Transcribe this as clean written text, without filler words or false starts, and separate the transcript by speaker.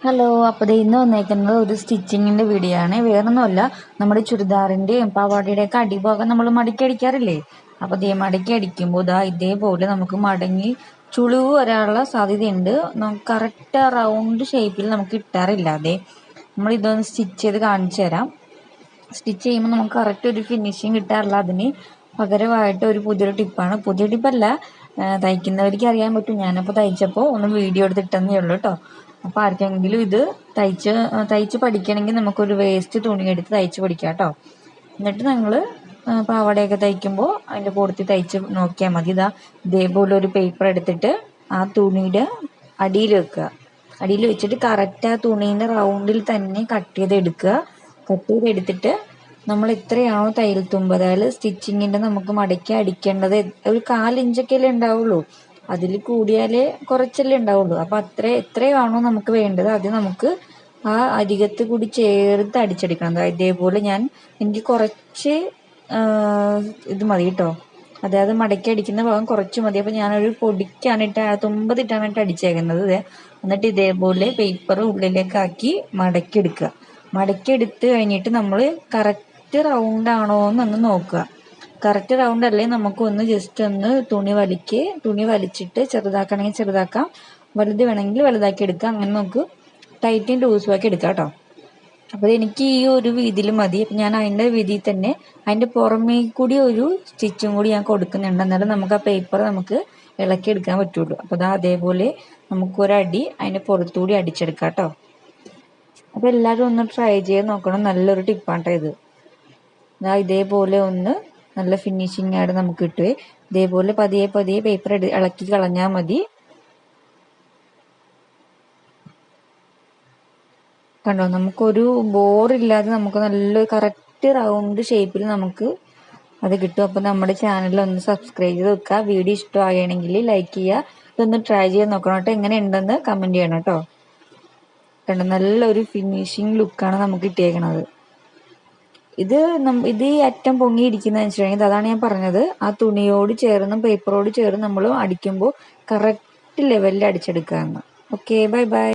Speaker 1: Hello, അപ്പോൾ ദേ ഇന്ന് വന്നേക്കുന്നത് ഒരു സ്റ്റിച്ചിങ്ങിൻ്റെ വീഡിയോ ആണ്. വേറൊന്നുമല്ല, നമ്മുടെ ചുരിദാറിൻ്റെയും പാവാടയുടെയൊക്കെ അടിഭാഗം നമ്മൾ മടക്കി അടിക്കാറില്ലേ? അപ്പോൾ ദേ മടക്കി അടിക്കുമ്പോൾ ഇതേപോലെ നമുക്ക് മടങ്ങി ചുളിവ് വരാനുള്ള സാധ്യതയുണ്ട്. നമുക്ക് കറക്റ്റ് റൗണ്ട് ഷേപ്പിൽ നമുക്ക് കിട്ടാറില്ല. നമ്മൾ ഇതൊന്ന് സ്റ്റിച്ച് ചെയ്ത് കാണിച്ചു തരാം. സ്റ്റിച്ച് ചെയ്യുമ്പോൾ നമുക്ക് കറക്റ്റ് ഒരു ഫിനിഷിങ് കിട്ടാറില്ല. അതിന് പകരമായിട്ട് ഒരു പുതിയൊരു ടിപ്പാണ്. പുതിയ ടിപ്പല്ല, തയ്ക്കുന്നവർക്ക് അറിയാൻ പറ്റും. ഞാനപ്പോൾ തയ്ച്ചപ്പോൾ ഒന്ന് വീഡിയോ എടുത്തിട്ടെന്നേ ഉള്ളൂ കേട്ടോ. അപ്പോൾ ആർക്കെങ്കിലും ഇത് തയ്ച്ച് പഠിക്കണമെങ്കിൽ നമുക്കൊരു വേസ്റ്റ് തുണി എടുത്ത് തയ്ച്ച് പഠിക്കാം കേട്ടോ. എന്നിട്ട് നിങ്ങൾ പാവാടയൊക്കെ തയ്ക്കുമ്പോൾ അതിൻ്റെ കൂട്ടത്തിൽ തയ്ച്ച് നോക്കിയാൽ മതി. ഇതേപോലെ ഒരു പേപ്പർ എടുത്തിട്ട് ആ തുണിയുടെ അടിയിൽ വെക്കുക. അടിയിൽ വെച്ചിട്ട് കറക്റ്റ് ആ തുണീൻ്റെ റൗണ്ടിൽ തന്നെ കട്ട് ചെയ്തെടുത്തിട്ട് നമ്മൾ എത്രയാണോ തയ്യൽ തുമ്പ്, അതായത് സ്റ്റിച്ചിങ്ങിൻ്റെ നമുക്ക് മടക്കി അടിക്കേണ്ടത് ഒരു 1/4 ഇഞ്ചൊക്കെയല്ലേ ഉണ്ടാവുള്ളൂ. അതിൽ കൂടിയാലേ കുറച്ചല്ലേ ഉണ്ടാവുള്ളൂ. അപ്പോൾ എത്രയാണോ നമുക്ക് വേണ്ടത് അത് നമുക്ക് ആ അരികത്ത് കൂടി ചേർത്ത് അടിച്ചെടുക്കണം. ഇതേപോലെ എനിക്ക് കുറച്ച് ഇത് മതി കേട്ടോ. അതായത് മടക്കി അടിക്കുന്ന ഭാഗം കുറച്ച് മതി. അപ്പോൾ ഞാനൊരു തുമ്പത്തിട്ടാണ് അടിച്ചേക്കുന്നത്. എന്നിട്ട് ഇതേപോലെ പേപ്പർ ഉള്ളിലേക്കാക്കി മടക്കി എടുത്ത് കഴിഞ്ഞിട്ട് നമ്മൾ കറക്റ്റ് റൗണ്ട് ആണോ എന്നൊന്ന് നോക്കുക. കറക്റ്റ് റൗണ്ട് അല്ലേ നമുക്കൊന്ന് ജസ്റ്റ് ഒന്ന് തുണി വലിച്ചിട്ട് ചെറുതാക്കണമെങ്കിൽ ചെറുതാക്കാം, വലുത് വേണമെങ്കിൽ വലുതാക്കി എടുക്കാം. അങ്ങനെ നമുക്ക് ടൈറ്റും ലൂസും ആക്കി എടുക്കാം കേട്ടോ. അപ്പോൾ എനിക്ക് ഈ ഒരു വീതിയിൽ മതി. അപ്പം ഞാൻ അതിൻ്റെ വീതിയിൽ തന്നെ അതിൻ്റെ പുറമേ കൂടി ഒരു സ്റ്റിച്ചും കൂടി ഞാൻ കൊടുക്കുന്നുണ്ട്. എന്നാലും നമുക്ക് ആ പേപ്പർ നമുക്ക് ഇളക്കിയെടുക്കാൻ പറ്റുള്ളൂ. അപ്പോൾ അതേപോലെ നമുക്കൊരടി അതിൻ്റെ പുറത്തുകൂടി അടിച്ചെടുക്കാം കേട്ടോ. അപ്പോൾ എല്ലാവരും ഒന്ന് ട്രൈ ചെയ്ത് നോക്കണം. നല്ലൊരു ടിപ്പാണ് കേട്ടോ ഇത്. ഇതേപോലെ ഒന്ന് നല്ല ഫിനിഷിംഗ് ആയിട്ട് നമുക്ക് കിട്ടുവേ. ഇതേപോലെ പതിയെ പേപ്പർ ഇളക്കി കളഞ്ഞാൽ മതി. കണ്ടോ, നമുക്കൊരു ബോറില്ലാതെ നമുക്ക് നല്ലൊരു കറക്റ്റ് റൗണ്ട് ഷേപ്പിൽ നമുക്ക് അത് കിട്ടും. അപ്പോൾ നമ്മുടെ ചാനൽ ഒന്ന് സബ്സ്ക്രൈബ് ചെയ്ത് വെക്കുക. വീഡിയോ ഇഷ്ടമാകണമെങ്കിൽ ലൈക്ക് ചെയ്യുക. ഇതൊന്ന് ട്രൈ ചെയ്ത് നോക്കണം കേട്ടോ. എങ്ങനെ ഉണ്ടെന്ന് കമൻറ്റ് ചെയ്യണം കേട്ടോ. കണ്ടോ, നല്ലൊരു ഫിനിഷിങ് ലുക്കാണ് നമുക്ക് കിട്ടിയേക്കണത്. ഇത് ഈ അറ്റം പൊങ്ങിയിരിക്കുന്നതെന്ന് വെച്ചിട്ടുണ്ടെങ്കിൽ അതാണ് ഞാൻ പറഞ്ഞത്, ആ തുണിയോട് ചേർന്നും പേപ്പറോട് ചേർന്ന് നമ്മൾ അടിക്കുമ്പോൾ കറക്റ്റ് ലെവലിൽ അടിച്ചെടുക്കുക എന്ന്. Okay, bye bye.